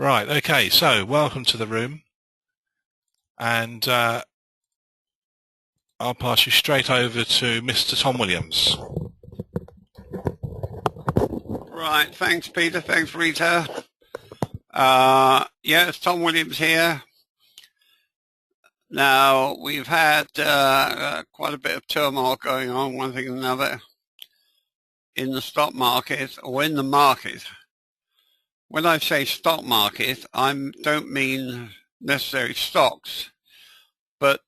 Right, okay, so welcome to the room, and I'll pass you straight over to Mr. Tom Williams. Right, thanks Peter, thanks Rita. Yes, Tom Williams here. Now, we've had quite a bit of turmoil going on, one thing and another, in the stock market or in the market. When I say stock market, I don't mean necessarily stocks, but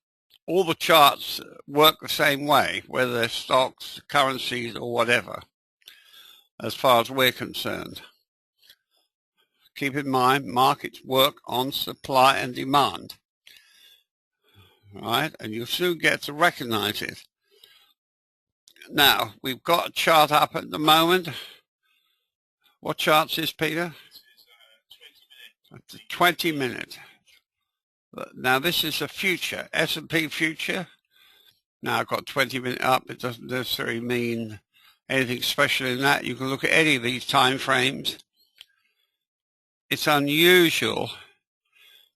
all the charts work the same way, whether they're stocks, currencies, or whatever, as far as we're concerned. Keep in mind, markets work on supply and demand. Right, and you'll soon get to recognize it. Now, we've got a chart up at the moment. What chart's this, Peter? It's a 20 minute. Now, this is a future, S&P future. Now, I've got 20 minute up. It doesn't necessarily mean anything special in that. You can look at any of these time frames. It's unusual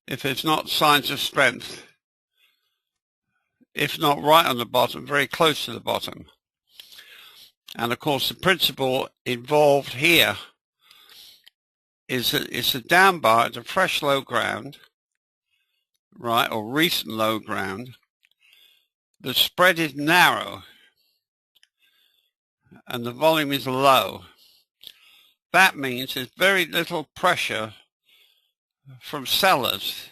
if there's not signs of strength, if not right on the bottom, very close to the bottom. And of course, the principle involved here is that it's a down bar, it's a fresh low ground, right, or recent low ground. The spread is narrow and the volume is low. That means there's very little pressure from sellers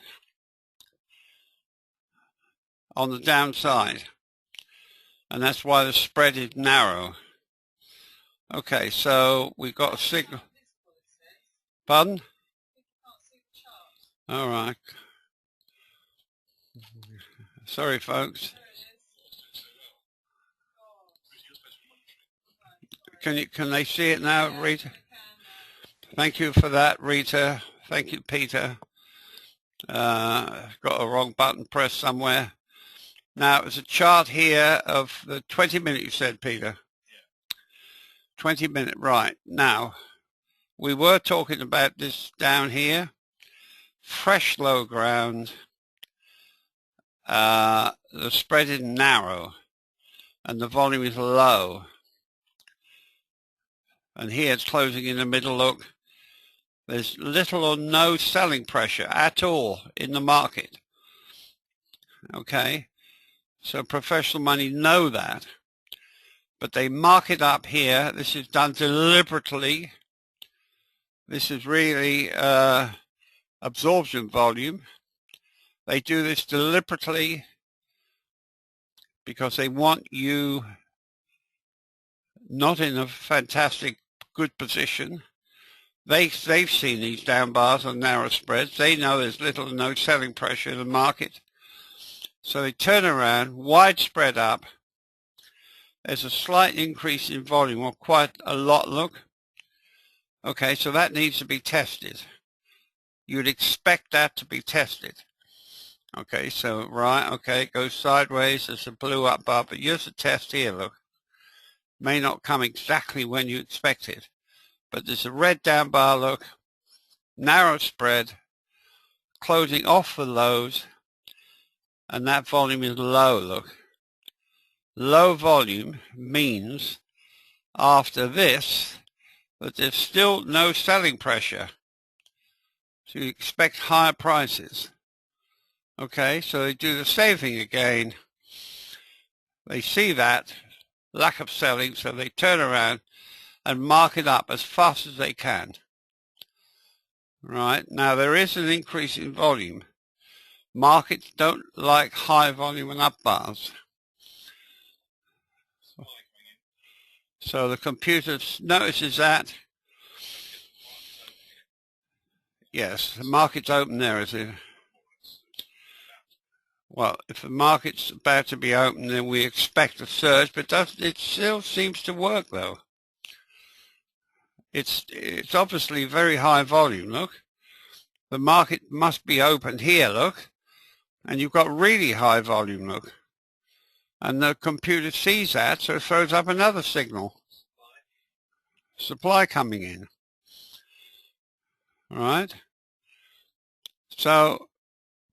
on the downside. And that's why the spread is narrow. Okay, so we've got a signal. Pardon? All right. Sorry, folks. Can they see it now, Rita? Thank you for that, Rita. Thank you, Peter. Got a wrong button pressed somewhere. Now, it's a chart here of the 20 minute, you said, Peter. 20 minute, right. Now, we were talking about this down here. Fresh low ground. The spread is narrow and the volume is low. And here it's closing in the middle, look. There's little or no selling pressure at all in the market. Okay, so professional money know that. But they mark it up here. This is done deliberately. This is really absorption volume. They do this deliberately because they want you not in a fantastic good position. They've seen these down bars on narrow spreads. They know there's little to no selling pressure in the market. So they turn around, wide spread up. There's a slight increase in volume, or quite a lot, look. Okay, so that needs to be tested. You'd expect that to be tested. Okay, so right, okay, it goes sideways. There's a blue up bar, but here's a test here, look. May not come exactly when you expect it, but there's a red down bar, look. Narrow spread, closing off the lows, and that volume is low, look. Low volume means after this that there's still no selling pressure. So you expect higher prices. Okay, so they do the same thing again. They see that lack of selling, so they turn around and mark it up as fast as they can. Right, now there is an increase in volume. Markets don't like high volume and up bars. So the computer notices that. Yes, the market's open there, is it? Well, if the market's about to be open, then we expect a surge, but it still seems to work, though. It's obviously very high volume, look. The market must be opened here, look. And you've got really high volume, look. And the computer sees that, so it throws up another signal. Supply coming in. All right? So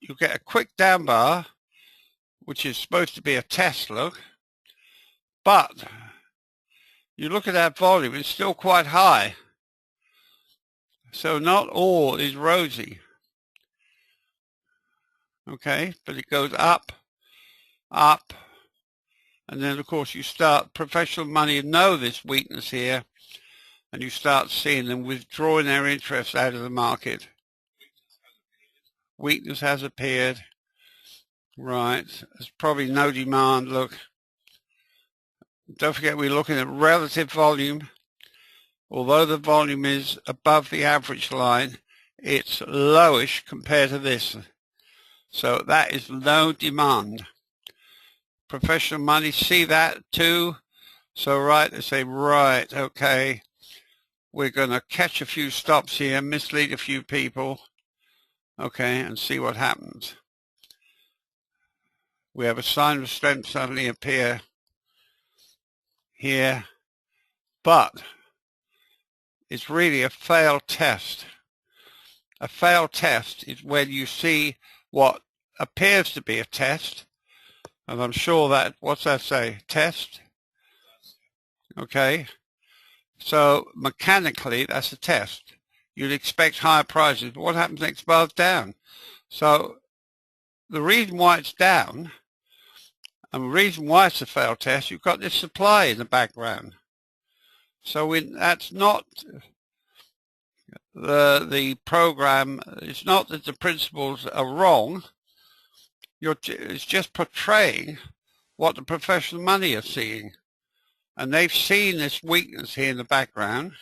you get a quick down bar, which is supposed to be a test look, but you look at that volume, it's still quite high. So not all is rosy. Okay, but it goes up, up, and then of course you start, professional money know this weakness here, and you start seeing them withdrawing their interest out of the market. Weakness has appeared. Right, there's probably no demand. Look, don't forget we're looking at relative volume. Although the volume is above the average line, it's lowish compared to this. So that is no demand. Professional money see that too. So right, they say, right, okay, we're going to catch a few stops here, mislead a few people, okay, and see what happens. We have a sign of strength suddenly appear here, but it's really a failed test. A failed test is when you see what appears to be a test, and I'm sure that, what's that say, test? Okay, so mechanically that's a test. You'd expect higher prices, but what happens next bar's down? So the reason why it's down, and the reason why it's a failed test, you've got this supply in the background. So that's not the program. It's not that the principles are wrong. It's just portraying what the professional money are seeing. And they've seen this weakness here in the background,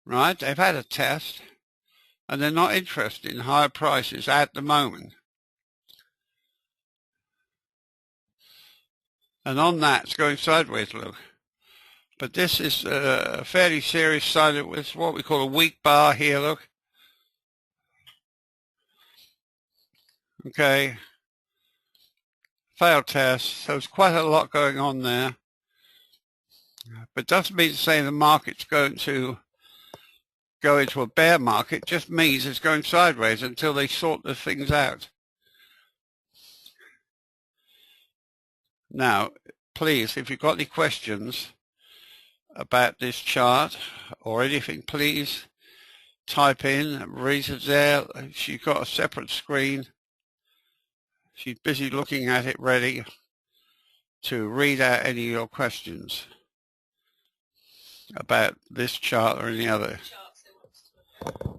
right? They've had a test, and they're not interested in higher prices at the moment. And on that, it's going sideways, look. But this is a fairly serious sign. It's what we call a weak bar here, look. Okay. Failed test. So there's quite a lot going on there. But doesn't mean to say the market's going to go into a bear market. It just means it's going sideways until they sort the things out. Now, please, if you've got any questions about this chart or anything, please type in. Reese's there. She's got a separate screen. She's busy looking at it, ready to read out any of your questions about this chart or any other.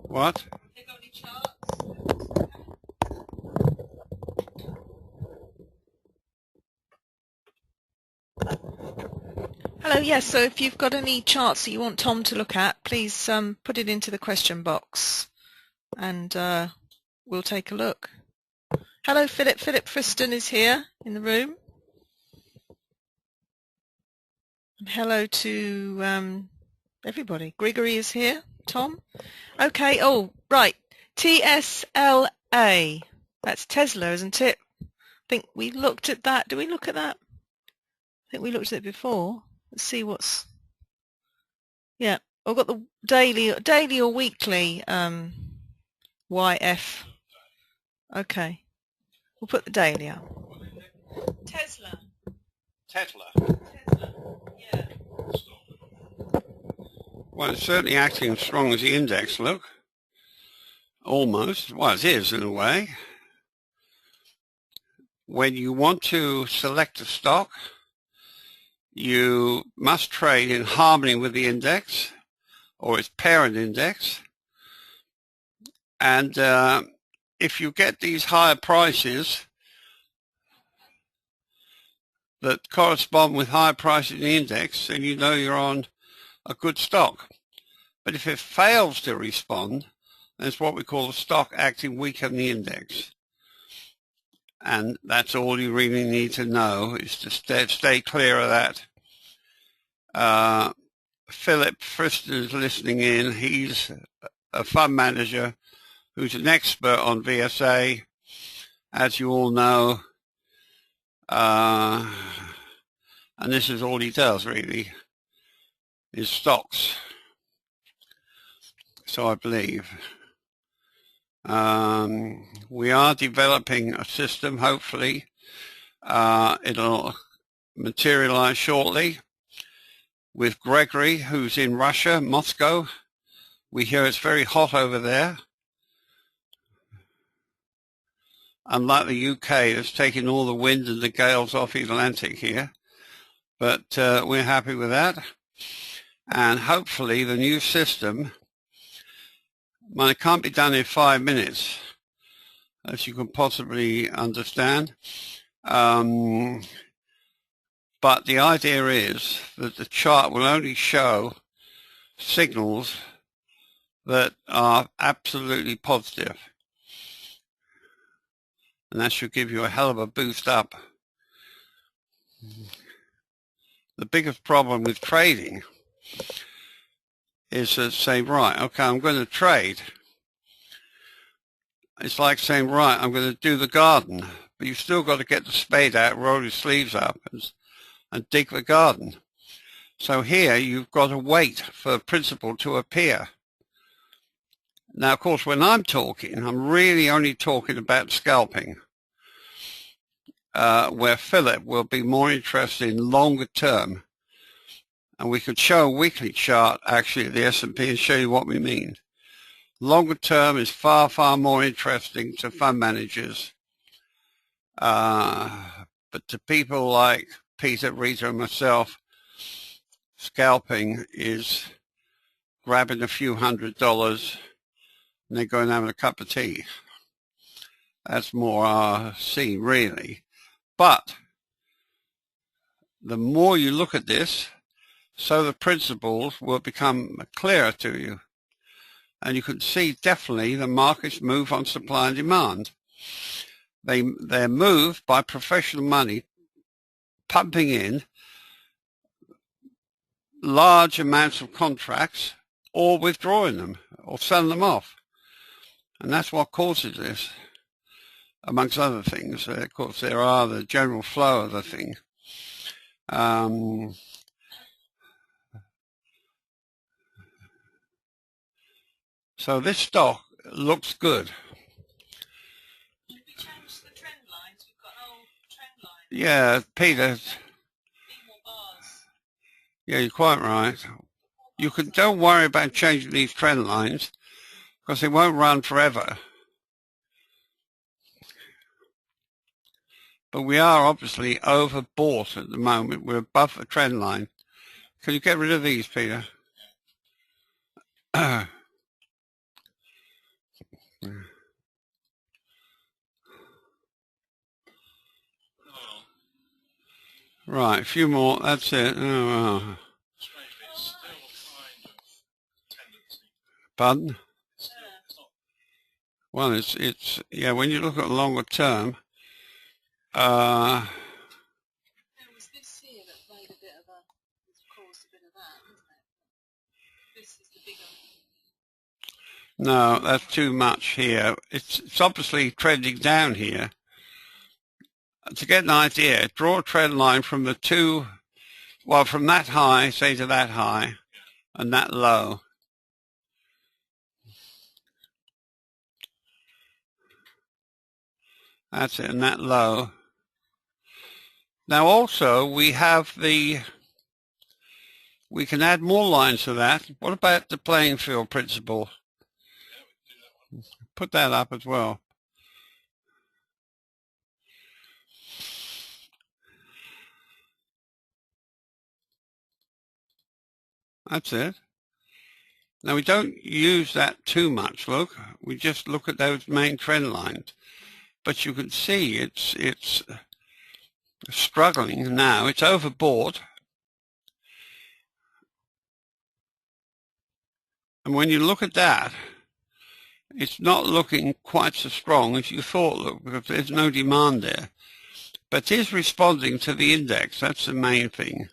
What? They got any charts? Hello, yes, so if you've got any charts that you want Tom to look at, please put it into the question box and we'll take a look. Hello, Philip. Philip Friston is here in the room. And hello to everybody. Grigory is here. Tom. Okay, oh, right. TSLA. That's Tesla, isn't it? I think we looked at that. Did we look at that? I think we looked at it before. Let's see what's... Yeah, I've got the daily or weekly YF. Okay. We'll put the daily up. Tesla. Tesla. Yeah. Well, it's certainly acting as strong as the index, look. Almost. Well, it is in a way. When you want to select a stock, you must trade in harmony with the index or its parent index. And if you get these higher prices that correspond with higher prices in the index, then you know you're on a good stock. But if it fails to respond, then it's what we call a stock acting weaker than the index. And that's all you really need to know, is to stay clear of that. Philip Friston is listening in. He's a fund manager who's an expert on VSA, as you all know. And this is all he does, really, is stocks. So I believe. We are developing a system, hopefully. It'll materialize shortly with Gregory, who's in Russia, Moscow. We hear it's very hot over there. Unlike the UK, it's taking all the wind and the gales off the Atlantic here. But we're happy with that. And hopefully the new system, well, it can't be done in 5 minutes, as you can possibly understand. But the idea is that the chart will only show signals that are absolutely positive. And that should give you a hell of a boost up. The biggest problem with trading is to say, right, okay, I'm going to trade. It's like saying, right, I'm going to do the garden, but you've still got to get the spade out, roll your sleeves up, and dig the garden. So here you've got to wait for the principle to appear. Now, of course, when I'm talking, I'm really only talking about scalping, where Philip will be more interested in longer term. And we could show a weekly chart, actually, at the S&P and show you what we mean. Longer term is far, far more interesting to fund managers. But to people like Peter, Rita, and myself, scalping is grabbing a few $100s and then going and having a cup of tea. That's more our scene, really. But the more you look at this, so the principles will become clearer to you. And you can see definitely the markets move on supply and demand. They're moved by professional money pumping in large amounts of contracts or withdrawing them or selling them off. And that's what causes this, amongst other things. Of course, there are the general flow of the thing. So this stock looks good. Should we change the trend lines? We've got an old trend line. Yeah, Peter. Need more bars. Yeah, you're quite right. Don't worry about changing these trend lines because they won't run forever. But we are obviously overbought at the moment. We're above the trend line. Can you get rid of these, Peter? Right, a few more. That's it. Oh. Pardon? Well, it's yeah. When you look at longer term, There was this here that played a bit of caused a bit of that, isn't it? This is the bigger. No, that's too much here. It's obviously trending down here. To get an idea, draw a trend line from the two, well, from that high, say to that high, and that low. That's it, and that low. Now also, we can add more lines to that. What about the playing field principle? Put that up as well. That's it. Now we don't use that too much, look. We just look at those main trend lines. But you can see it's struggling now. It's overbought. And when you look at that, it's not looking quite so strong as you thought, look, because there's no demand there. But it is responding to the index. That's the main thing.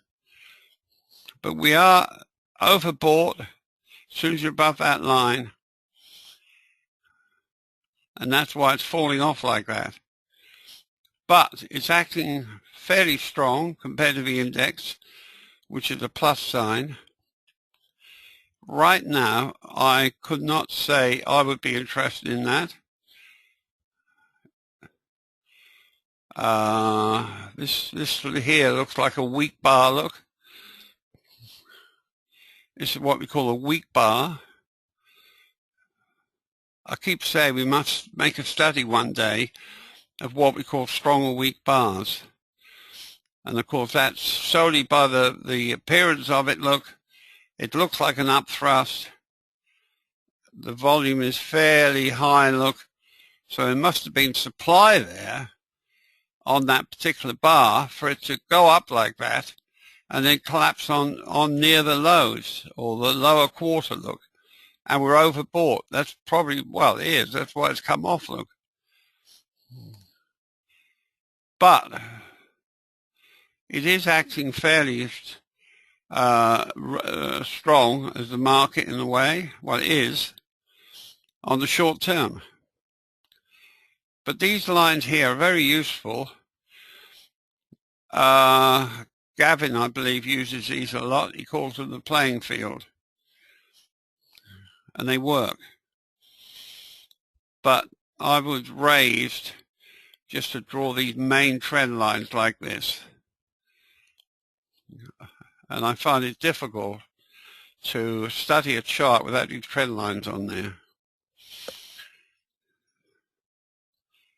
But we are overbought as soon as you're above that line. And that's why it's falling off like that. But it's acting fairly strong compared to the index, which is a plus sign. Right now, I could not say I would be interested in that. This here looks like a weak bar, look. This is what we call a weak bar. I keep saying we must make a study one day of what we call strong or weak bars. And of course that's solely by the appearance of it. Look, it looks like an upthrust. The volume is fairly high, look. So there must have been supply there on that particular bar for it to go up like that and then collapse on near the lows or the lower quarter, look. And we're overbought. That's probably, well, it is. That's why it's come off, look. But it is acting fairly strong as the market in a way. Well, it is on the short term. But these lines here are very useful. Gavin, I believe, uses these a lot. He calls them the playing field. And they work. But I was raised just to draw these main trend lines like this. And I find it difficult to study a chart without these trend lines on there.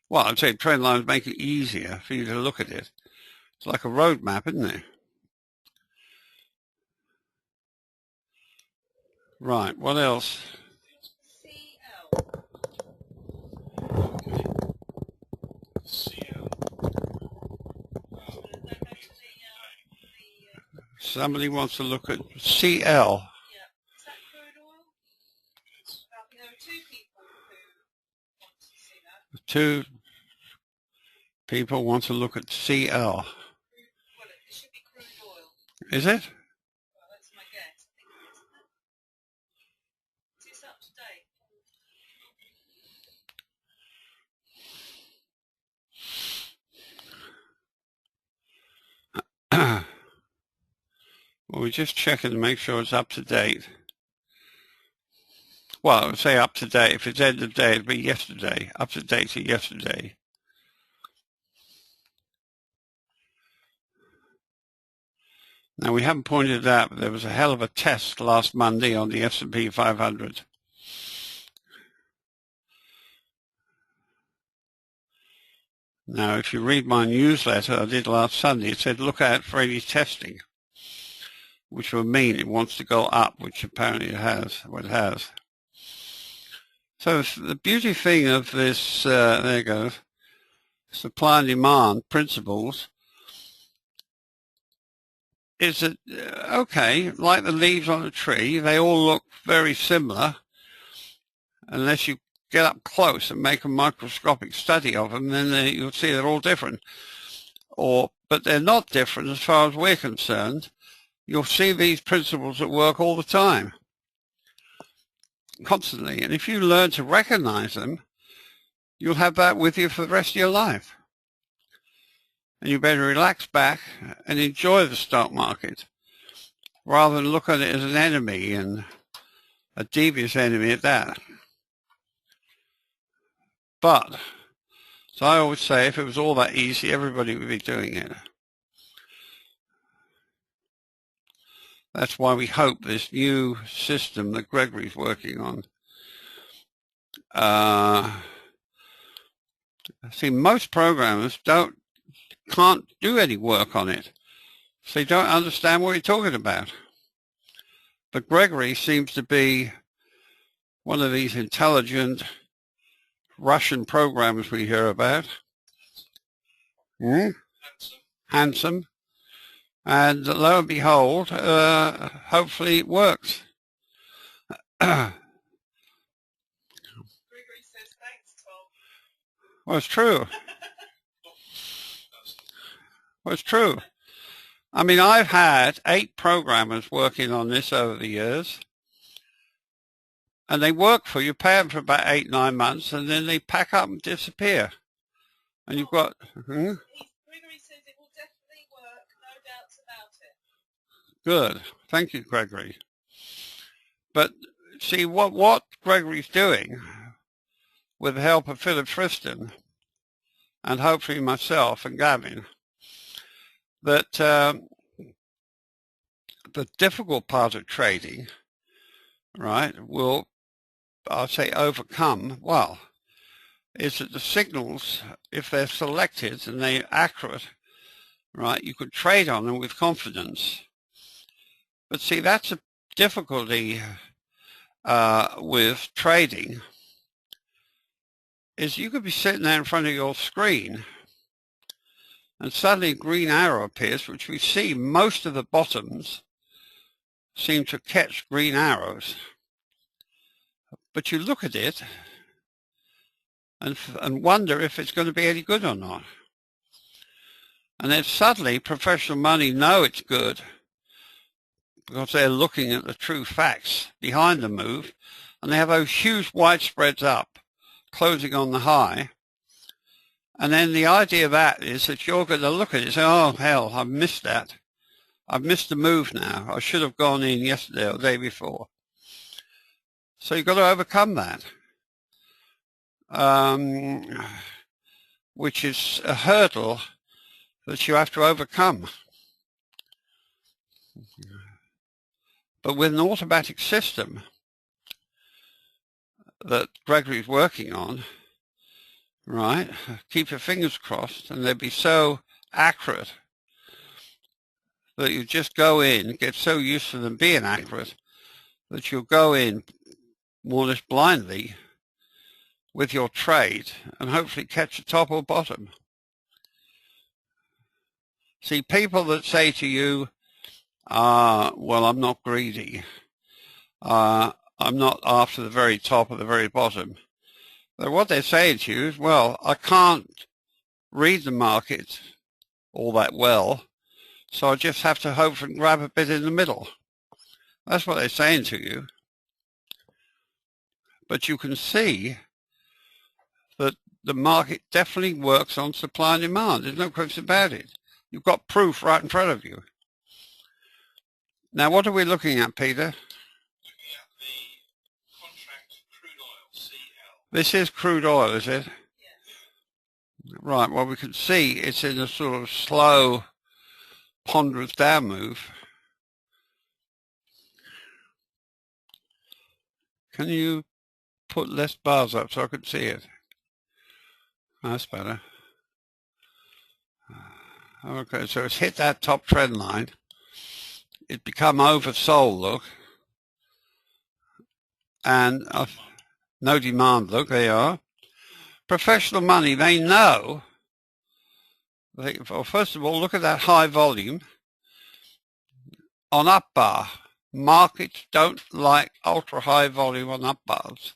Well, I'd say trend lines make it easier for you to look at it. It's like a road map, isn't it? Right, what else? Somebody wants to look at CL. Two people want to look at CL. Well, it should be crude oil. Is it? Well, that's my guess. I think it is. Is this up to date? Well, we're just checking to make sure it's up to date. Well, I would say up to date. If it's end of day, it'd be yesterday. Up to date to yesterday. Now, we haven't pointed out, but there was a hell of a test last Monday on the S&P 500. Now, if you read my newsletter I did last Sunday, it said look out for any testing, which will mean it wants to go up, which apparently it has. Well, it has. So the beauty thing of this, there you go, supply and demand principles is that, okay, like the leaves on a tree, they all look very similar unless you get up close and make a microscopic study of them, then you'll see they're all different. But they're not different as far as we're concerned. You'll see these principles at work all the time, constantly. And if you learn to recognize them, you'll have that with you for the rest of your life. And you better relax back and enjoy the stock market rather than look at it as an enemy, and a devious enemy at that. But, so I always say, if it was all that easy, everybody would be doing it. That's why we hope this new system that Gregory's working on. See, most programmers can't do any work on it. So they don't understand what you're talking about. But Gregory seems to be one of these intelligent Russian programmers we hear about. Handsome. And lo and behold, hopefully it works. Gregory says thanks, Tom. Well, it's true. Well, it's true. I mean, I've had 8 programmers working on this over the years. And they work for you, pay them for about 8-9 months, and then they pack up and disappear. And you've got... Gregory says it will definitely work, no doubts about it. Good. Thank you, Gregory. But see, what Gregory's doing, with the help of Philip Friston, and hopefully myself and Gavin, that the difficult part of trading, right, will, I'll say, overcome, well, is that the signals, if they're selected and they're accurate, right, you could trade on them with confidence. But see, that's a difficulty with trading, is you could be sitting there in front of your screen and suddenly a green arrow appears, which we see most of the bottoms seem to catch green arrows. But you look at it and wonder if it's going to be any good or not. And then suddenly professional money know it's good because they're looking at the true facts behind the move, and they have those huge white spreads up, closing on the high. And then the idea of that is that you're going to look at it and say, oh, hell, I've missed that. I've missed the move now. I should have gone in yesterday or the day before. So you've got to overcome that, which is a hurdle that you have to overcome. But with an automatic system that Gregory's working on, right, keep your fingers crossed, and they'll be so accurate that you just go in, get so used to them being accurate, that you'll go in more or less blindly with your trade and hopefully catch a top or bottom. See, people that say to you, well, I'm not greedy, I'm not after the very top or the very bottom, but what they're saying to you is, well, I can't read the market all that well, so I just have to hope and grab a bit in the middle. That's what they're saying to you. But you can see that the market definitely works on supply and demand. There's no question about it. You've got proof right in front of you. Now, what are we looking at, Peter? Looking at the contract crude oil, CL. This is crude oil, is it? Yes. Right, well, we can see it's in a sort of slow, ponderous down move. Can you put less bars up so I can see it? That's better. Okay, so it's hit that top trend line. It's become oversold, look. And no demand, look, they are. Professional money, they know. Well, first of all, look at that high volume on up bar. Markets don't like ultra high volume on up bars.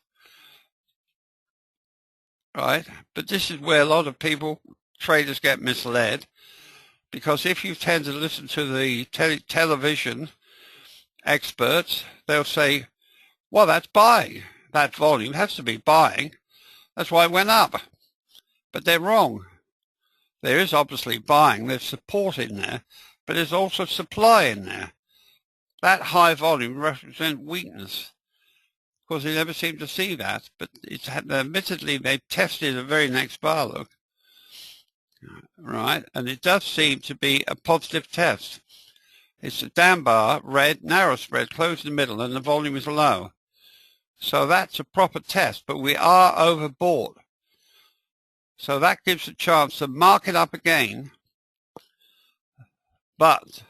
Right? But this is where a lot of people, traders, get misled, because if you tend to listen to the television experts, they'll say, well, that's buying. That volume has to be buying. That's why it went up. But they're wrong. There is obviously buying. There's support in there, but there's also supply in there. That high volume represents weakness. Of course, they never seem to see that, but it's admittedly they've tested the very next bar, look. Right, and it does seem to be a positive test. It's a down bar, red, narrow spread, closed in the middle, and the volume is low. So that's a proper test, but we are overbought. So that gives a chance to mark it up again, but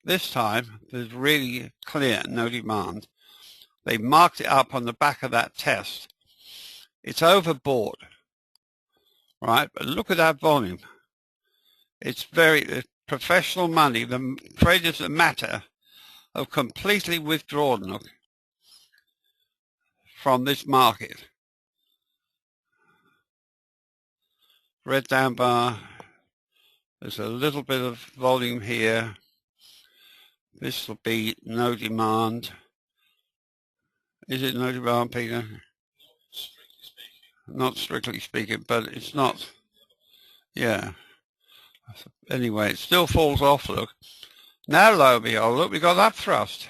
this time there's really clear no demand. They marked it up on the back of that test. It's overbought, right? But look at that volume. It's very professional money. The traders that matter have completely withdrawn, look, from this market. Red down bar. There's a little bit of volume here. This will be no demand. Is it no demand, Peter? Strictly speaking. Not strictly speaking, but it's not. Yeah. Anyway, it still falls off, look. Now, lo and behold, look, we got up thrust.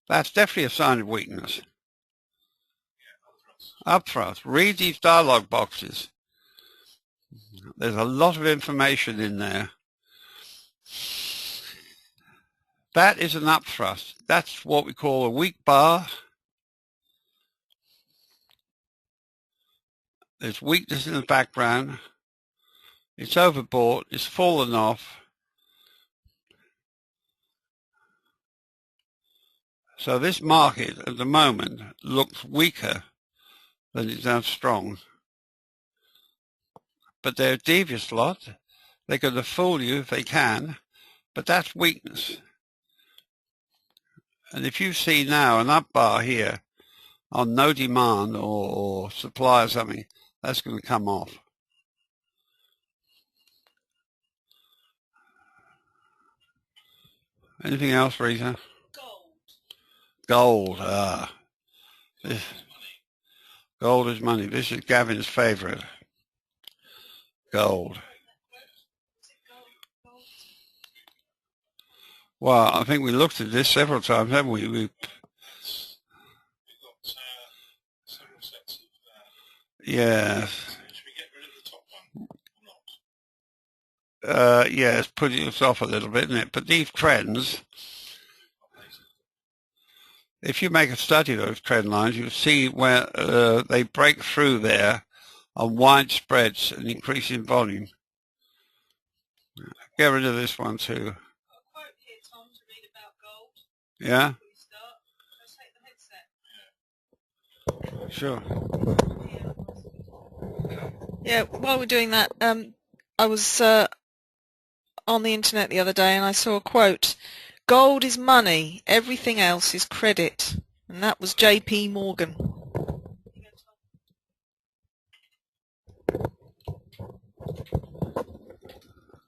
That's definitely a sign of weakness. Yeah, Up thrust. Read these dialog boxes. There's a lot of information in there. That is an upthrust. That's what we call a weak bar. There's weakness in the background. It's overbought. It's fallen off. So this market at the moment looks weaker than it does strong. But they're a devious lot. They're going to fool you if they can, but that's weakness. And if you see now an up bar here on no demand or supply or something, that's going to come off. Anything else, Rita? Gold. Gold is money. This is Gavin's favourite. Gold. Well, I think we looked at this several times, haven't we? We've got several sets of... Yeah. Should we get rid of the top one or not? Yeah, it's putting us off a little bit, isn't it? But these trends, if you make a study of those trend lines, you'll see where they break through there on wide spreads and increase in volume. Get rid of this one too. Yeah? Sure. Yeah, while we're doing that, I was on the internet the other day and I saw a quote, "Gold is money, everything else is credit." And that was J.P. Morgan.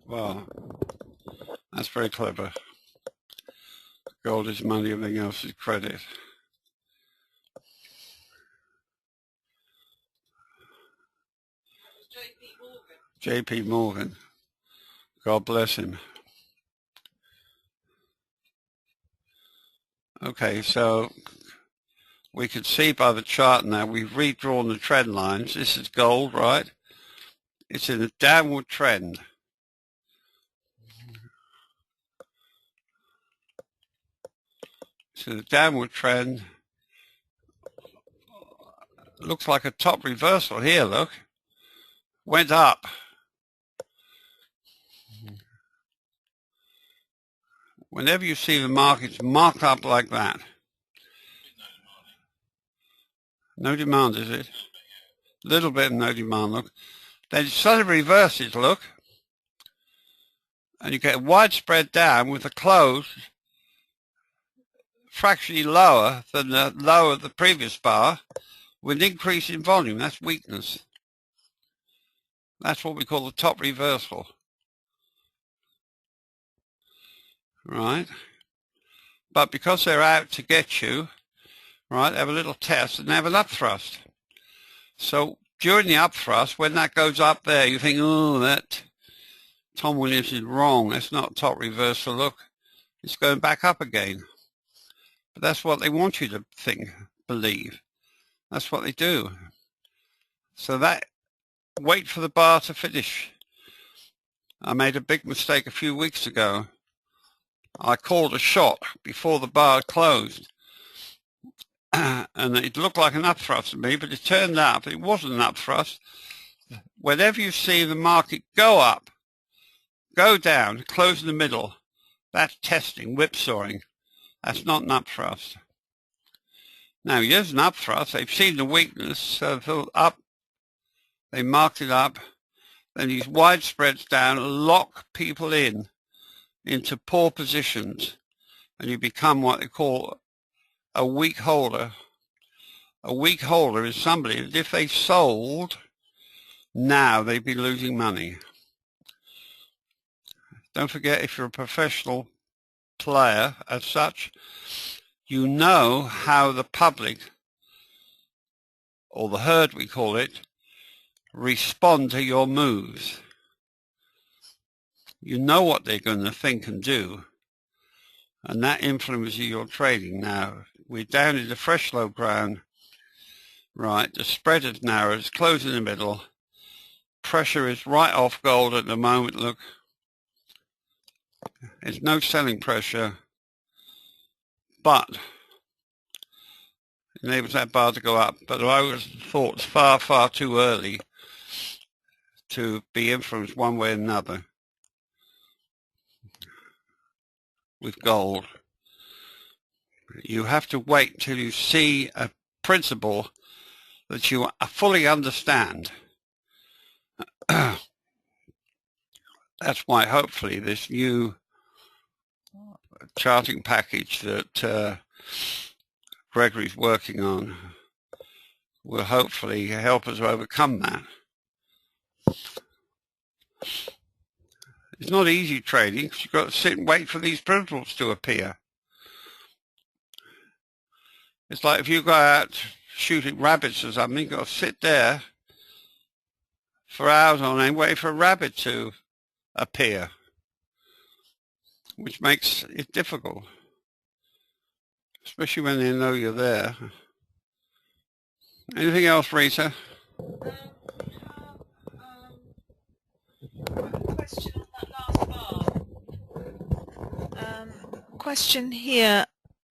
Well, that's very clever. Gold is money, everything else is credit. J.P. Morgan. God bless him. Okay, so we can see by the chart now we've redrawn the trend lines. This is gold, right? It's in a downward trend. So the downward trend looks like a top reversal here, look. Went up. Whenever you see the markets marked up like that. No demand, is it? A little bit of no demand, look. Then it suddenly reverses, look. And you get a widespread down with a close fractionally lower than the low of the previous bar with an increase in volume. That's weakness. That's what we call the top reversal. Right? But because they're out to get you, right, they have a little test and they have an upthrust. So during the upthrust, when that goes up there, you think, oh, that Tom Williams is wrong. That's not top reversal. Look, it's going back up again. But that's what they want you to think, believe. That's what they do. So that, wait for the bar to finish. I made a big mistake a few weeks ago. I called a shot before the bar closed. And it looked like an upthrust to me, but it turned out it wasn't an upthrust. Whenever you see the market go up, go down, close in the middle, that's testing, whipsawing. That's not an upthrust. Now, here's an upthrust. They've seen the weakness, so they're up. They marked it up. Then these wide spreads down lock people into poor positions, and you become what they call a weak holder. A weak holder is somebody that if they sold, now they'd be losing money. Don't forget, if you're a professional player as such, you know how the public, or the herd we call it, respond to your moves. You know what they're going to think and do, and that influences your trading. Now, we're down in the fresh low ground, right? The spread is narrow, it's closed in the middle. pressure is right off gold at the moment. Look, there's no selling pressure, but it enables that bar to go up. But I always thought it's far, far too early to be influenced one way or another with gold. You have to wait until you see a principle that you fully understand. That's why hopefully this new charting package that Gregory's working on will hopefully help us overcome that. It's not easy trading because you've got to sit and wait for these principles to appear. It's like if you go out shooting rabbits or something, you've got to sit there for hours on end, wait for a rabbit to appear, which makes it difficult, especially when they know you're there. Anything else, Rita? Question on that last bar. Question here.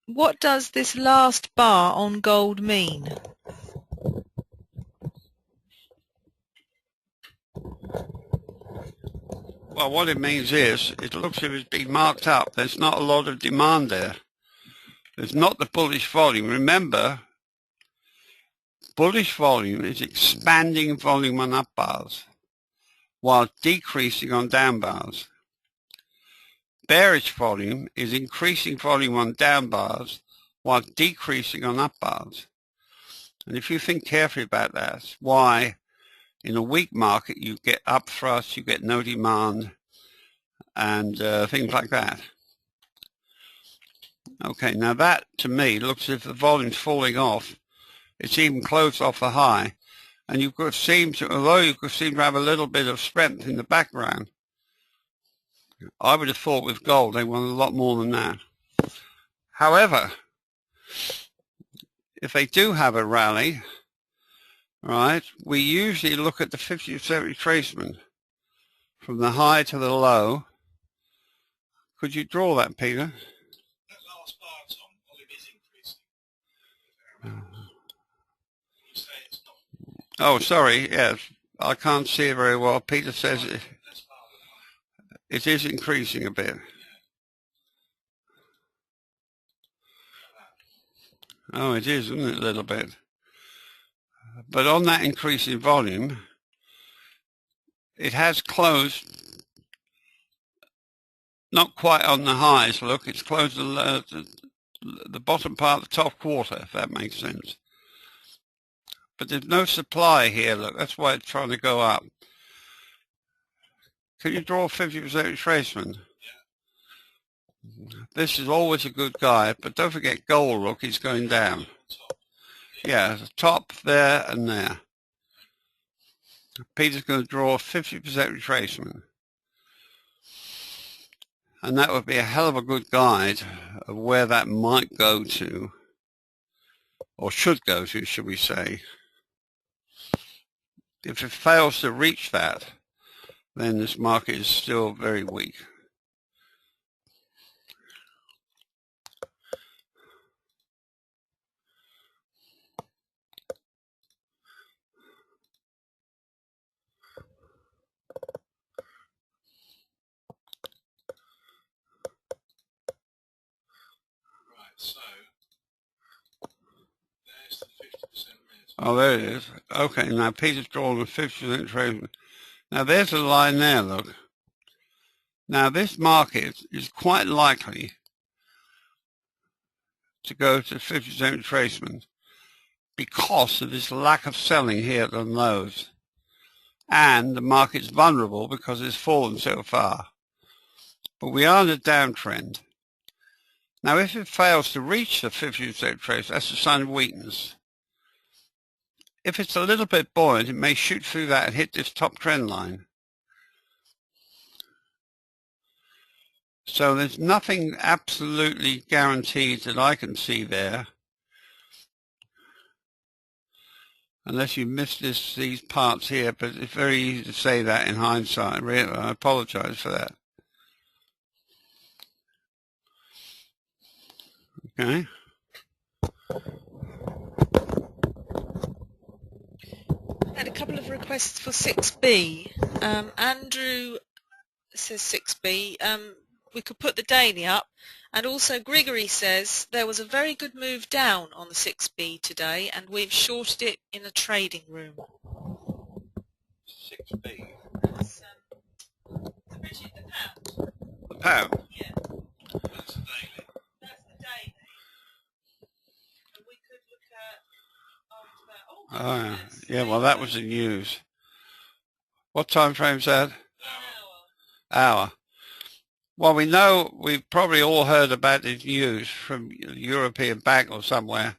What does this last bar on gold mean? Well, what it means is, it looks as if it's been marked up. There's not a lot of demand there. There's not the bullish volume. Remember, bullish volume is expanding volume on up bars while decreasing on down bars. Bearish volume is increasing volume on down bars while decreasing on up bars. And if you think carefully about that, that's why in a weak market you get up thrust, you get no demand, and things like that. Okay, now that to me looks as if the volume's falling off. It's even closed off the high, and you could seem to, although you could seem to have a little bit of strength in the background, I would have thought with gold they want a lot more than that. However, if they do have a rally, right, we usually look at the 50% retracement from the high to the low. Could you draw that, Peter? That last bar, Tom, volume is increasing. You say it's not. Oh, sorry, yes. I can't see it very well. Peter says it is increasing a bit. Oh, it is, isn't it, a little bit? But on that increase in volume, it has closed not quite on the highs. Look, it's closed the bottom part of the top quarter, if that makes sense. But there's no supply here, look. That's why it's trying to go up. Can you draw 50% retracement? This is always a good guide, but don't forget gold, look, it's going down. Yeah, the top there and there. Peter's going to draw 50% retracement. And that would be a hell of a good guide of where that might go to, or should go to, should we say. If it fails to reach that, then this market is still very weak. So, there's the 50% red. Oh, there it is. Okay, now Peter's drawing a 50% retracement. Now there's a line there, look. Now this market is quite likely to go to 50% retracement because of this lack of selling here at the lows. And the market's vulnerable because it's fallen so far. But we are in a downtrend. Now if it fails to reach the 50% retracement, that's a sign of weakness. If it's a little bit buoyant, it may shoot through that and hit this top trend line. So there's nothing absolutely guaranteed that I can see there. unless you missed these parts here, but it's very easy to say that in hindsight. Really, I apologize for that. Okay. I had a couple of requests for 6B. Andrew says 6B. We could put the daily up. And also Grigory says there was a very good move down on the 6B today, and we've shorted it in a trading room. 6B. That's the pound. The pound? Yeah. That's the daily. That's the daily. And we could look at after that. Oh, Oh, my yeah. goodness. Yeah, well, that was the news. What time frame's that? An Hour. Well, we know, we've probably all heard about this news from the European Bank or somewhere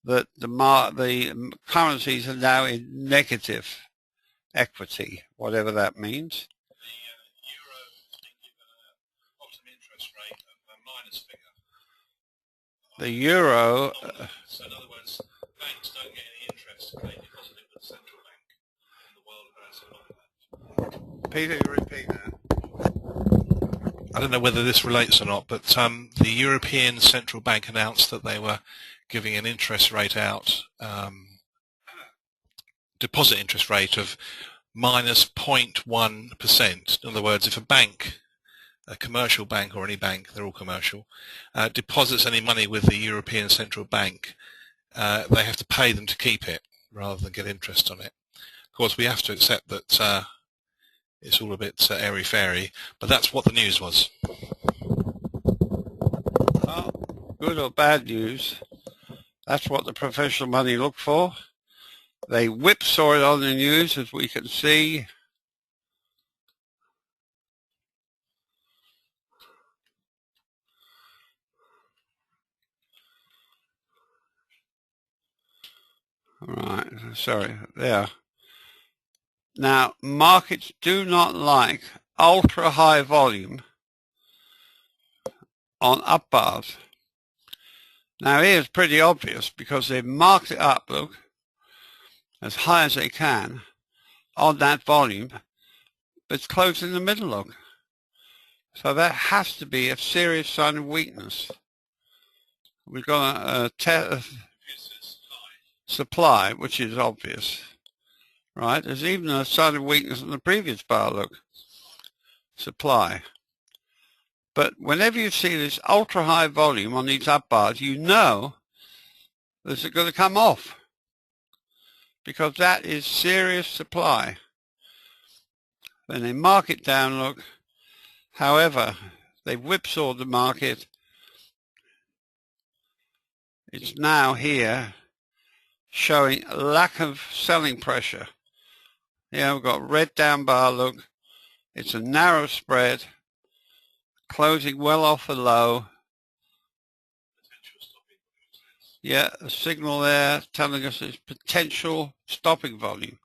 that the currencies are now in negative equity, whatever that means. The euro has been given a bottom interest rate of a minus figure. The euro... So in other words, banks don't get any interest if they deposit it with the central bank in the world of asset management. Peter, you repeat that. I don't know whether this relates or not, but the European Central Bank announced that they were giving an interest rate out, deposit interest rate of minus 0.1%. In other words, if a bank, a commercial bank or any bank, they're all commercial, deposits any money with the European Central Bank, they have to pay them to keep it rather than get interest on it. Of course, we have to accept that it's all a bit airy-fairy, but that's what the news was. Well, good or bad news, that's what the professional money look for. They whipsaw it on the news, as we can see. Right, sorry, there. Now, markets do not like ultra-high volume on up bars. Now, here's pretty obvious because they've marked it up, look, as high as they can on that volume, but it's closed in the middle, look. So that has to be a serious sign of weakness. We've got a supply, which is obvious. Right, there's even a sign of weakness in the previous bar, look, supply. But whenever you see this ultra high volume on these up bars, you know this is going to come off because that is serious supply. Then they mark it down, look. However, they've whipsawed the market. It's now here showing lack of selling pressure. Yeah, we've got red down bar, look. It's a narrow spread, closing well off the low. Yeah, a signal there telling us it's potential stopping volume.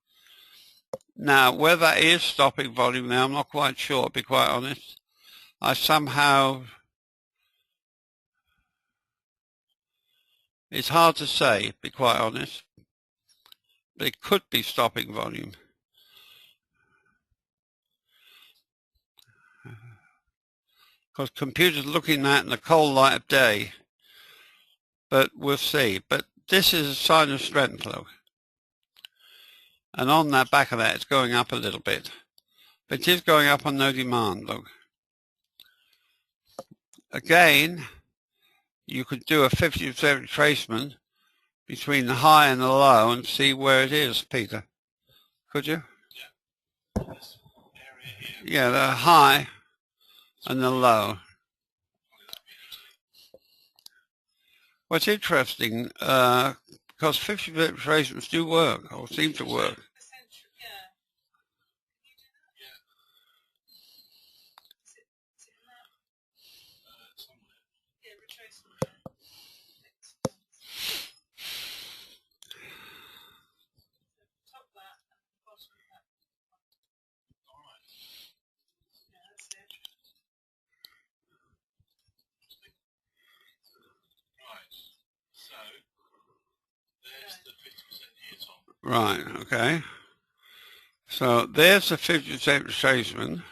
Now, whether that is stopping volume now, I'm not quite sure, to be quite honest. I somehow... It's hard to say, to be quite honest. But it could be stopping volume. Because computers are looking at in the cold light of day. But we'll see. But this is a sign of strength, look. And on that back of that, it's going up a little bit. But it is going up on no demand, look. Again, you could do a 50% retracement between the high and the low and see where it is, Peter. Could you? Yeah. This area here. Yeah, the high and the low. What's interesting, because 50% retracements do work, or seem to work. Right. So there's the 50% here, Tom. Right, okay. So there's the 50% retracement.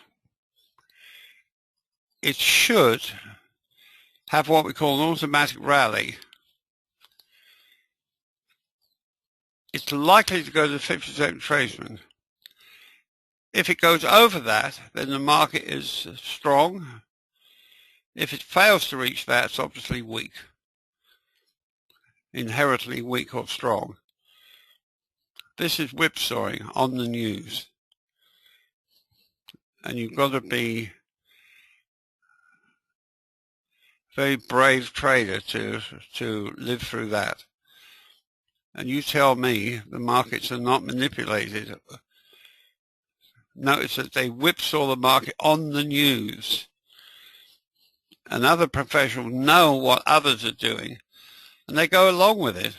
It should have what we call an automatic rally. It's likely to go to the 50% retracement. If it goes over that, then the market is strong. If it fails to reach that, it's obviously weak. Inherently weak or strong. This is whipsawing on the news. And you've got to be a very brave trader to live through that. And you tell me the markets are not manipulated. Notice that they whipsaw the market on the news. And other professionals know what others are doing, and they go along with it.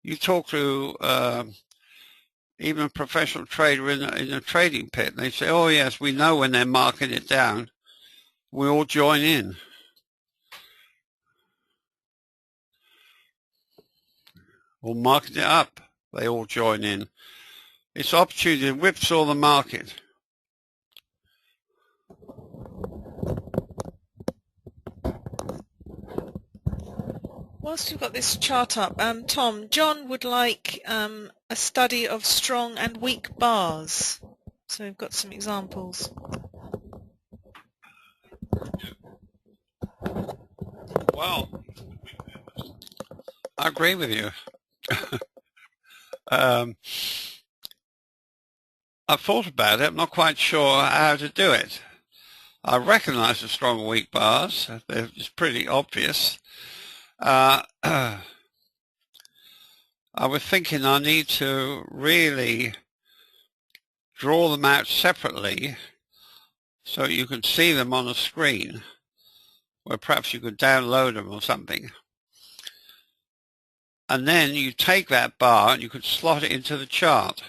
You talk to even a professional trader in a trading pit, and they say, oh yes, we know when they're marking it down. We all join in. Or marking it up, they all join in. It's opportunity to whipsaw the market. Whilst you've got this chart up, Tom, John would like a study of strong and weak bars. So we've got some examples. Well, I agree with you. I've thought about it. I'm not quite sure how to do it. I recognize the strong and weak bars. It's pretty obvious. I was thinking I need to really draw them out separately so you can see them on a screen, where perhaps you could download them or something. And then you take that bar and you could slot it into the chart.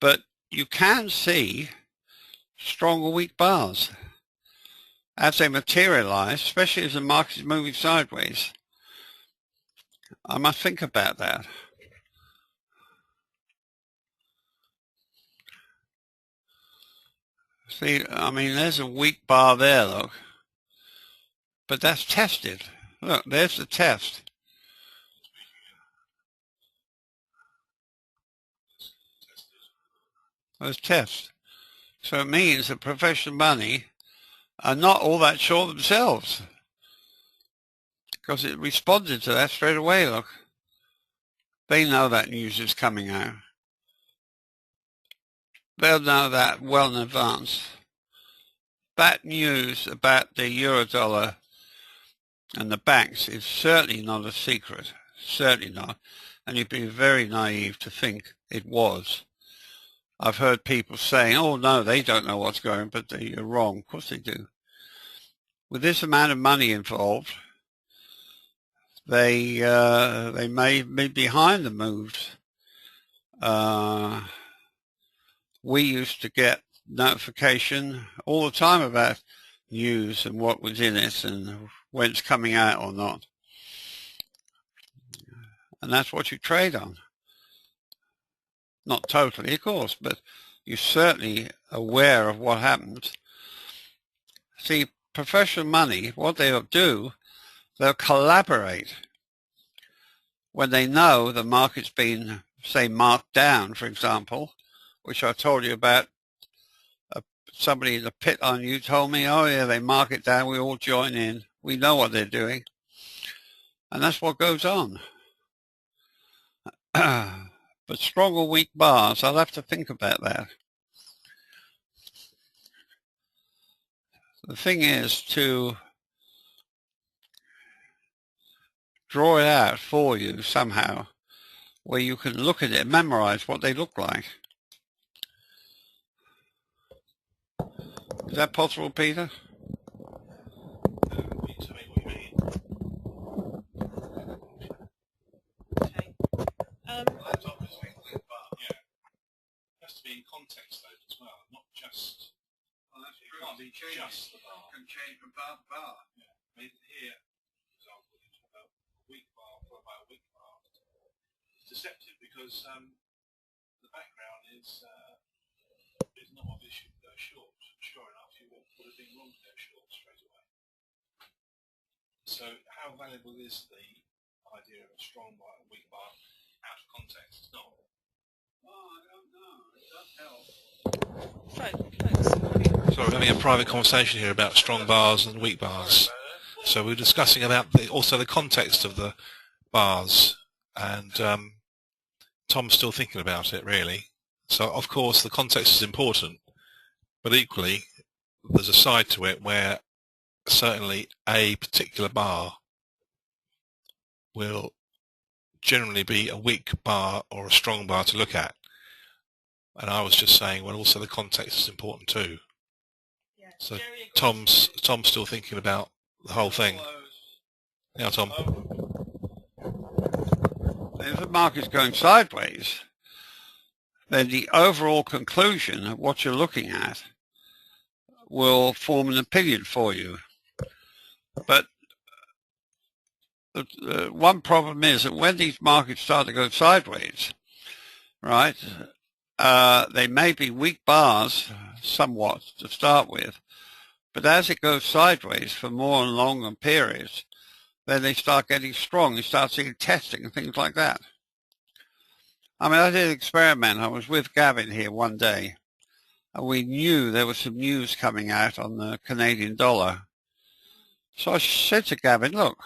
But you can see strong or weak bars as they materialize, especially as the market is moving sideways. I must think about that. See, I mean, there's a weak bar there, look. But that's tested. Look, there's the test. There's test. So it means that professional money are not all that sure themselves, because it responded to that straight away, look. They know that news is coming out. They'll know that well in advance. That news about the Eurodollar and the banks is certainly not a secret. Certainly not. And you'd be very naive to think it was. I've heard people saying, oh no, they don't know what's going on, but you're wrong. Of course they do. With this amount of money involved, they may be behind the moves. We used to get notification all the time about news and what was in it and when it's coming out or not. And that's what you trade on. Not totally, of course, but you're certainly aware of what happens. See, professional money, what they'll do, they'll collaborate when they know the market's been, say, marked down, for example, which I told you about. Somebody in the pit on you told me, oh yeah, they mark it down, we all join in. We know what they're doing. And that's what goes on. But strong or weak bars, I'll have to think about that. The thing is to draw it out for you somehow, where you can look at it and memorize what they look like. Is that possible, Peter? Tell me what you mean. Okay. Laptop is a weak bar. Yeah. It has to be in context though as well, not just. Well, that's It can't be just the bar. Can change from bar to bar. Yeah. deceptive because the background is not obvious you can go short. Sure enough, you would have been wrong to go short straight away. So how valuable is the idea of a strong bar and weak bar out of context? It's not. Oh, I don't know. It does help. Folks. So we're having a private conversation here about strong bars and weak bars. So we're discussing about also the context of the bars, and Tom's still thinking about it, really. So, of course, the context is important, but equally, there's a side to it where certainly a particular bar will generally be a weak bar or a strong bar to look at. And I was just saying, well, also the context is important too. Yeah. So Tom's still thinking about the whole thing. Yeah, Tom. If the market's going sideways, then the overall conclusion of what you're looking at will form an opinion for you. But one problem is that when these markets start to go sideways, right, they may be weak bars somewhat to start with, but as it goes sideways for more and longer periods, then they start getting strong. You start seeing testing and things like that. I mean, I did an experiment. I was with Gavin here one day, and we knew there was some news coming out on the Canadian dollar. So I said to Gavin, look,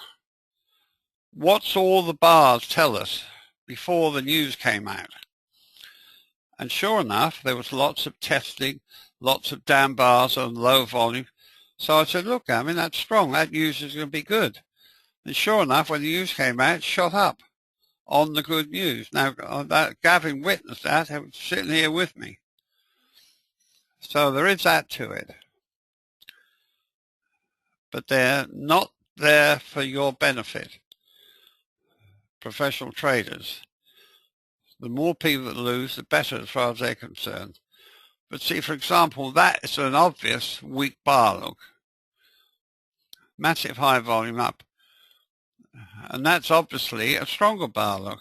what's all the bars tell us before the news came out? And sure enough, there was lots of testing, lots of down bars on low volume. So I said, look, Gavin, that's strong. That news is going to be good. And sure enough, when the news came out, it shot up on the good news. Now, Gavin witnessed that. He was sitting here with me. So there is that to it. But they're not there for your benefit, professional traders. The more people that lose, the better as far as they're concerned. But see, for example, that is an obvious weak bar, look. Massive high volume up. And that's obviously a stronger bar, look.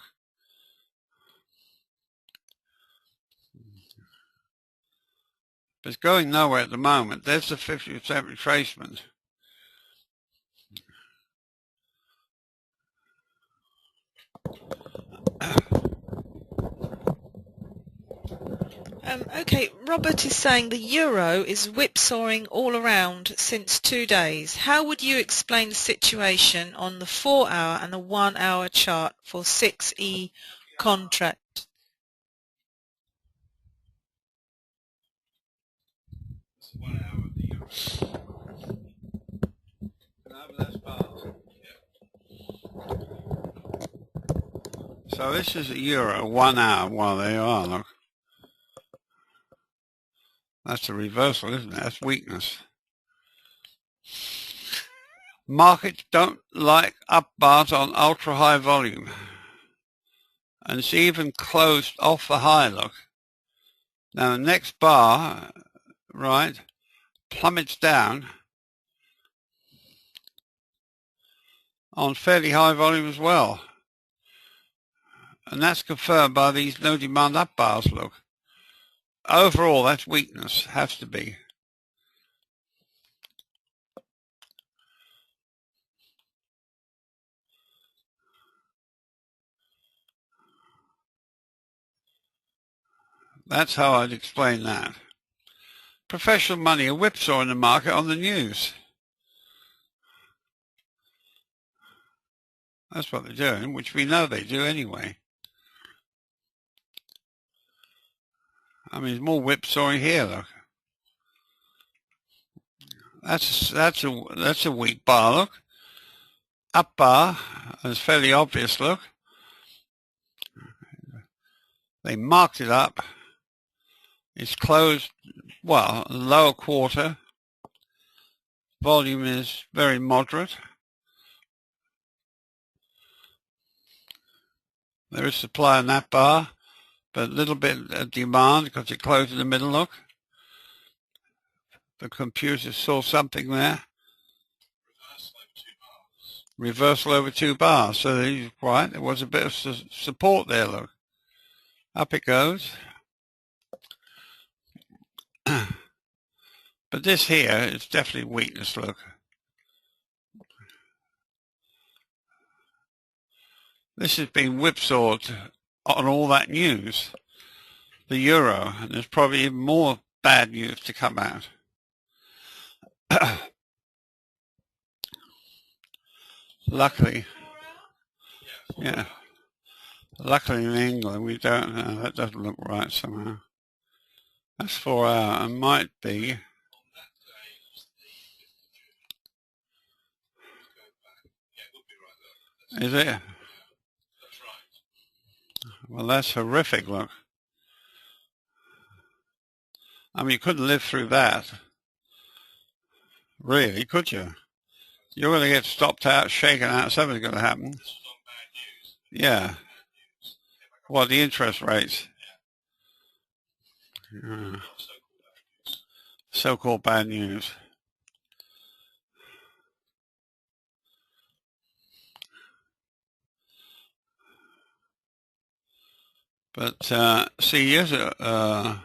But it's going nowhere at the moment. There's the 50% retracement. Okay, Robert is saying the euro is whipsawing all around since 2 days. How would you explain the situation on the 4-hour and the 1-hour chart for 6E contract? It's 1 hour of the euro. So this is a euro, 1 hour. Well, there you are, look. That's a reversal, isn't it? That's weakness. Markets don't like up bars on ultra high volume. And it's even closed off the high, look. Now the next bar, right, plummets down on fairly high volume as well. And that's confirmed by these no demand up bars, look. Overall, that's weakness, has to be. That's how I'd explain that. Professional money are whipsawing the market on the news. That's what they're doing, which we know they do anyway. I mean, there's more whipsawing here, look. That's a weak bar, look. Up bar, it's fairly obvious, look. They marked it up. It's closed, well, lower quarter. Volume is very moderate. There is supply in that bar, but a little bit of demand because it closed in the middle, look. The computer saw something there. Reversal over 2 bars. Reversal over 2 bars. So he's right. There was a bit of support there. Look, up it goes. But this here is definitely weakness. Look, this has been whipsawed on all that news, the euro, and there's probably even more bad news to come out. Luckily, yeah. Luckily in England we don't. That doesn't look right somehow. That's 4 hour. It might be. Is it? That's right. Well, that's horrific. Look. I mean, you couldn't live through that. Really, could you? You're going to get stopped out, shaken out. Something's going to happen. This was on bad news. Yeah. Bad news. What, the interest rates? Yeah. So-called bad news. But see, here's a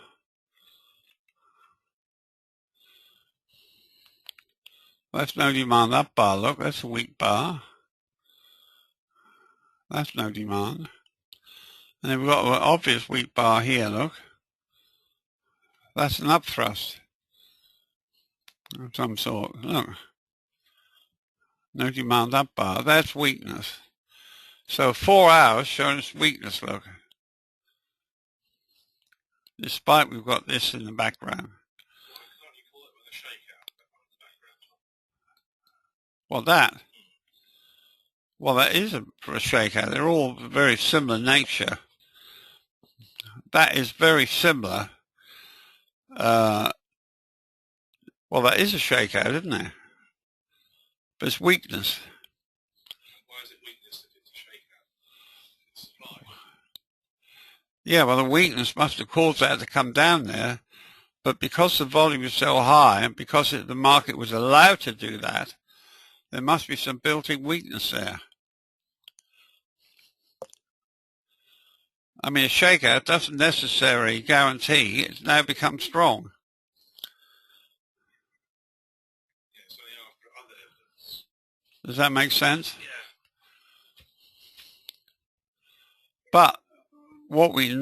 that's no demand. That bar, look, that's a weak bar. That's no demand. And then we've got an obvious weak bar here, look. That's an up thrust of some sort. Look. No demand up bar. That's weakness. So 4 hours showing us weakness, look. Despite we've got this in the background. Well, that is for a shakeout. They're all very similar nature. That is very similar. Well, that is a shakeout, isn't it? But it's weakness. Why is it weakness if it's a shakeout? It's supply. Yeah, well, the weakness must have caused that to come down there. But because the volume is so high and because the market was allowed to do that, there must be some built-in weakness there. I mean, a shakeout doesn't necessarily guarantee it's now become strong. Yeah, so they are after other evidence. Does that make sense? Yeah. But what we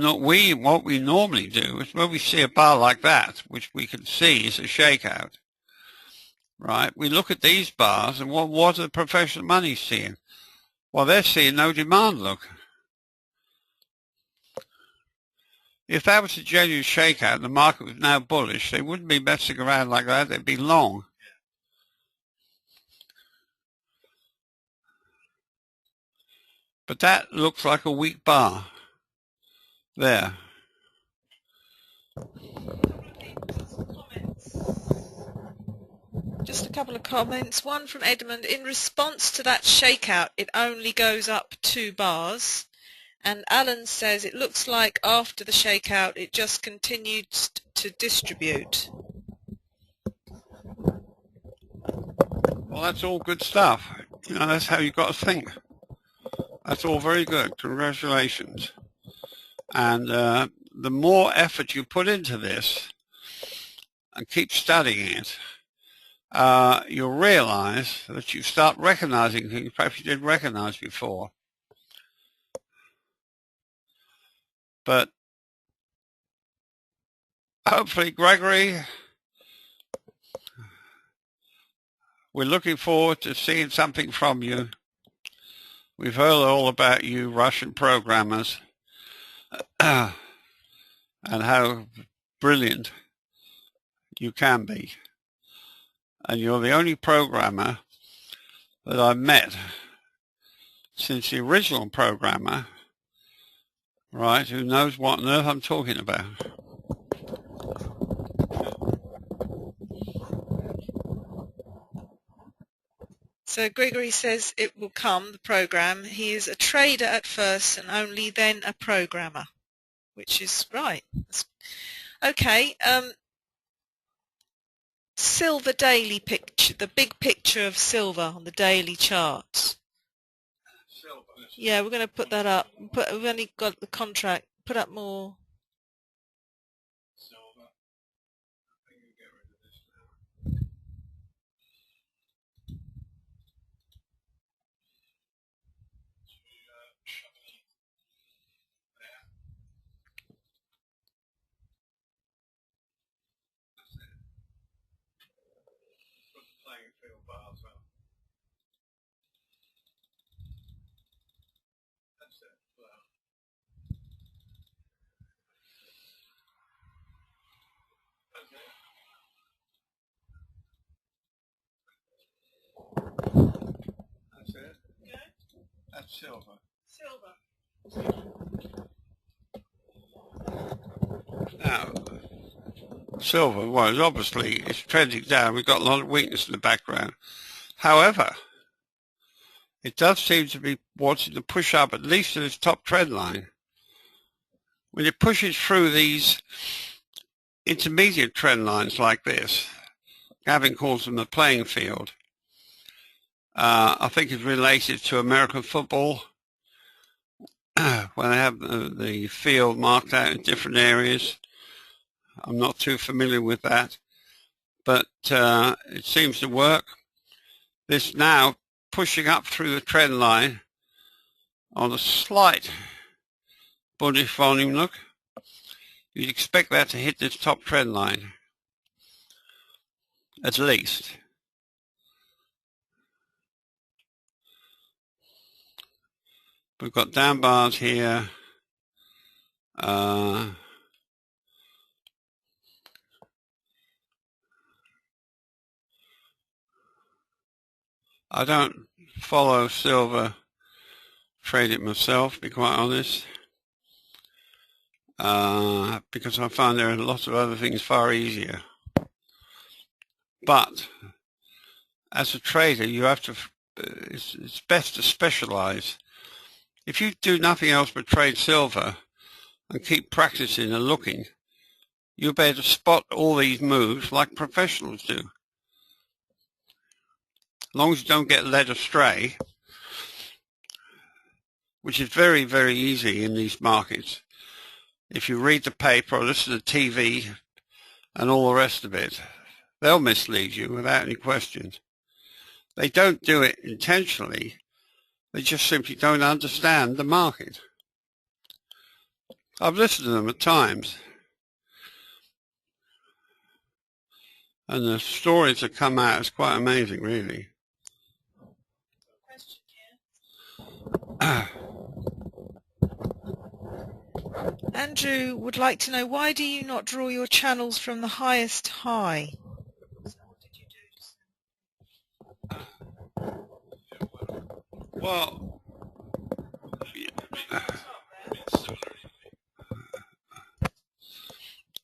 normally do is when we see a bar like that, which we can see is a shakeout, right? We look at these bars and what are the professional money seeing? Well, they're seeing no demand, look. If that was a genuine shakeout and the market was now bullish, they wouldn't be messing around like that. They'd be long. But that looks like a weak bar. There. Just a couple of comments. One from Edmund. In response to that shakeout, it only goes up 2 bars. And Alan says it looks like after the shakeout, it just continued to distribute. Well, that's all good stuff. You know, that's how you've got to think. That's all very good. Congratulations. And the more effort you put into this and keep studying it, you'll realize that you start recognizing things perhaps you didn't recognize before. But hopefully, Gregory, we're looking forward to seeing something from you. We've heard all about you Russian programmers and how brilliant you can be. And you're the only programmer that I've met since the original programmer, right, who knows what on earth I'm talking about. So Gregory says it will come, the program. He is a trader at first and only then a programmer, which is right. Okay. Silver daily picture, the big picture of silver on the daily charts. Yeah, we're going to put that up. We've only got the contract. Put up more. Silver. I think we'll get rid of this now. Should we shove it in there? That's it. Put the playing field bars up. That's it. Well, that's it. That's it. Okay. That's silver. Silver. Now, silver, well, obviously it's trending down. We've got a lot of weakness in the background. However, it does seem to be wanting to push up at least to this top trend line. When it pushes through these intermediate trend lines like this, Gavin calls them the playing field, I think it's related to American football, when they have the field marked out in different areas. I'm not too familiar with that, but it seems to work. This now pushing up through the trend line on a slight bullish volume look. You'd expect that to hit this top trend line, at least. We've got down bars here. I don't follow silver, trade it myself, to be quite honest, because I find there are lots of other things far easier. But as a trader, you have to, it's best to specialize. If you do nothing else but trade silver and keep practicing and looking, you'll be able to spot all these moves like professionals do. As long as you don't get led astray, which is very, very easy in these markets. If you read the paper or listen to TV and all the rest of it, they'll mislead you without any questions. They don't do it intentionally. They just simply don't understand the market. I've listened to them at times, and the stories that come out is quite amazing, really. Andrew would like to know, why do you not draw your channels from the highest high?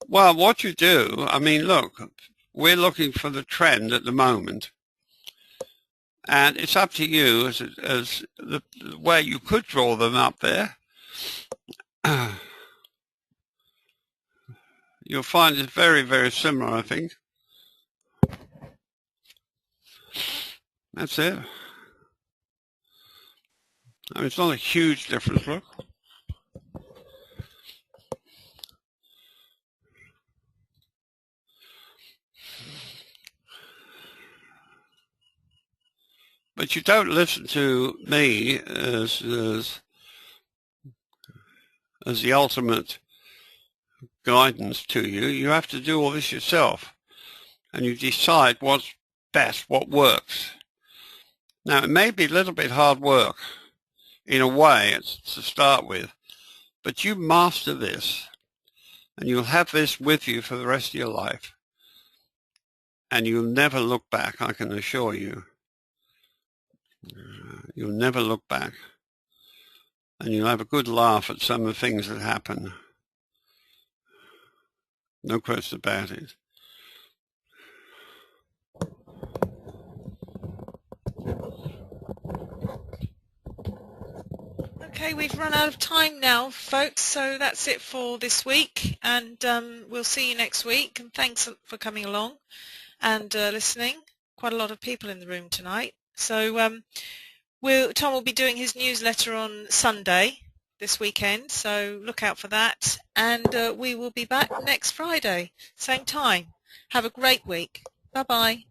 Well, what you do, I mean, look, we're looking for the trend at the moment, and it's up to you as the way you could draw them up there. You'll find it's very, very similar, I think. That's it. I mean, it's not a huge difference, look. But you don't listen to me as the ultimate guidance to you. You have to do all this yourself, and you decide what's best, what works. Now, it may be a little bit hard work in a way to start with, but you master this, and you'll have this with you for the rest of your life, and you'll never look back, I can assure you. You'll never look back, and you'll have a good laugh at some of the things that happen. No question about it. Okay, we've run out of time now, folks, so that's it for this week, and we'll see you next week, and thanks for coming along and listening. Quite a lot of people in the room tonight. So Tom will be doing his newsletter on Sunday this weekend, so look out for that. And we will be back next Friday, same time. Have a great week. Bye-bye.